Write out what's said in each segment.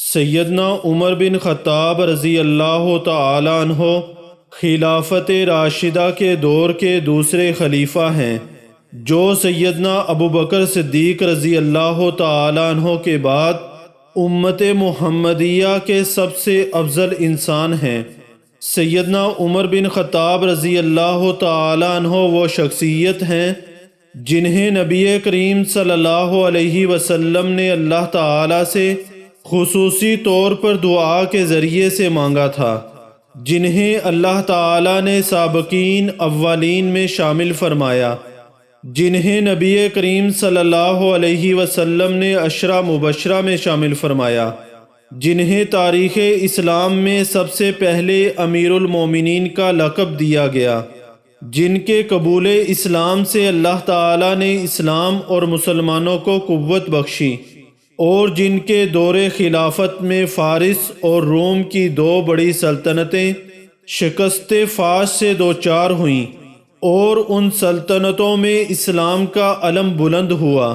سیدنا عمر بن خطاب رضی اللہ تعالی عنہ خلافت راشدہ کے دور کے دوسرے خلیفہ ہیں، جو سیدنا ابو بکر صدیق رضی اللہ تعالی عنہ کے بعد امت محمدیہ کے سب سے افضل انسان ہیں۔ سیدنا عمر بن خطاب رضی اللہ تعالی عنہ وہ شخصیت ہیں جنہیں نبی کریم صلی اللہ علیہ وسلم نے اللہ تعالی سے خصوصی طور پر دعا کے ذریعے سے مانگا تھا، جنہیں اللہ تعالی نے سابقین اولین میں شامل فرمایا، جنہیں نبی کریم صلی اللہ علیہ وسلم نے عشرہ مبشرہ میں شامل فرمایا، جنہیں تاریخ اسلام میں سب سے پہلے امیر المومنین کا لقب دیا گیا، جن کے قبول اسلام سے اللہ تعالی نے اسلام اور مسلمانوں کو قوت بخشی، اور جن کے دور خلافت میں فارس اور روم کی دو بڑی سلطنتیں شکست فاش سے دوچار ہوئیں، اور ان سلطنتوں میں اسلام کا علم بلند ہوا۔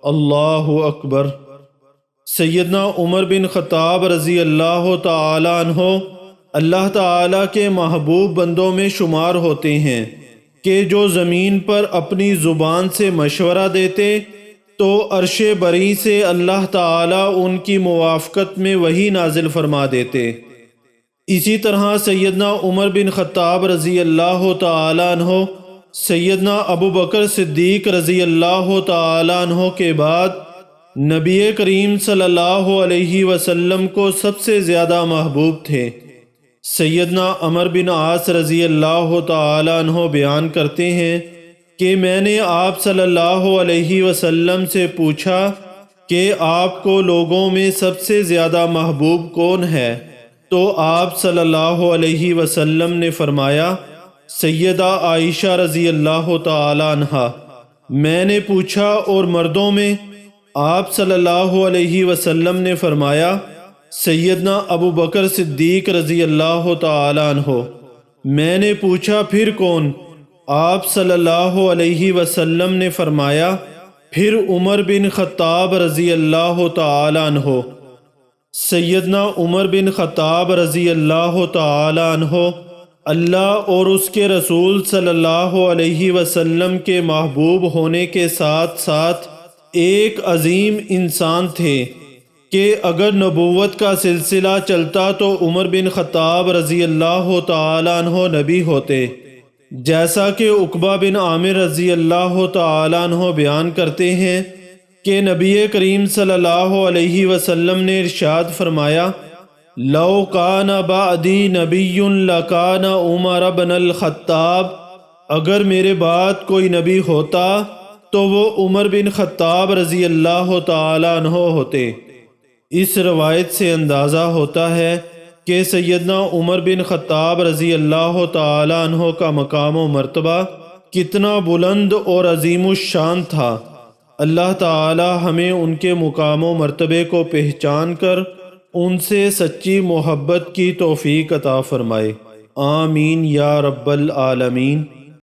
اللہ اکبر۔ سیدنا عمر بن خطاب رضی اللہ تعالی عنہ اللہ تعالی کے محبوب بندوں میں شمار ہوتے ہیں کہ جو زمین پر اپنی زبان سے مشورہ دیتے تو عرش بری سے اللہ تعالی ان کی موافقت میں وحی نازل فرما دیتے۔ اسی طرح سیدنا عمر بن خطاب رضی اللہ تعالی عنہ سیدنا ابو بکر صدیق رضی اللہ تعالی عنہ کے بعد نبی کریم صلی اللہ علیہ وسلم کو سب سے زیادہ محبوب تھے۔ سیدنا عمر بن عاص رضی اللہ تعالی عنہ بیان کرتے ہیں کہ میں نے آپ صلی اللہ علیہ وسلم سے پوچھا کہ آپ کو لوگوں میں سب سے زیادہ محبوب کون ہے؟ تو آپ صلی اللہ علیہ وسلم نے فرمایا سیدہ عائشہ رضی اللہ تعالی عنہا۔ میں نے پوچھا اور مردوں میں؟ آپ صلی اللہ علیہ وسلم نے فرمایا سیدنا ابو بکر صدیق رضی اللہ تعالی عنہ۔ میں نے پوچھا پھر کون؟ آپ صلی اللہ علیہ وسلم نے فرمایا پھر عمر بن خطاب رضی اللہ تعالی عنہ۔ سیدنا عمر بن خطاب رضی اللہ تعالی عنہ اللہ اور اس کے رسول صلی اللہ علیہ وسلم کے محبوب ہونے کے ساتھ ساتھ ایک عظیم انسان تھے کہ اگر نبوت کا سلسلہ چلتا تو عمر بن خطاب رضی اللہ تعالی عنہ نبی ہوتے، جیسا کہ عقبہ بن عامر رضی اللہ تعالی عنہ بیان کرتے ہیں کہ نبی کریم صلی اللہ علیہ وسلم نے ارشاد فرمایا لو کان بعدی نبی لکان عمر بن الخطاب، اگر میرے بعد کوئی نبی ہوتا تو وہ عمر بن خطاب رضی اللہ تعالی عنہ ہوتے۔ اس روایت سے اندازہ ہوتا ہے کہ سیدنا عمر بن خطاب رضی اللہ تعالی عنہ کا مقام و مرتبہ کتنا بلند اور عظیم الشان تھا۔ اللہ تعالی ہمیں ان کے مقام و مرتبے کو پہچان کر ان سے سچی محبت کی توفیق عطا فرمائے۔ آمین یا رب العالمین۔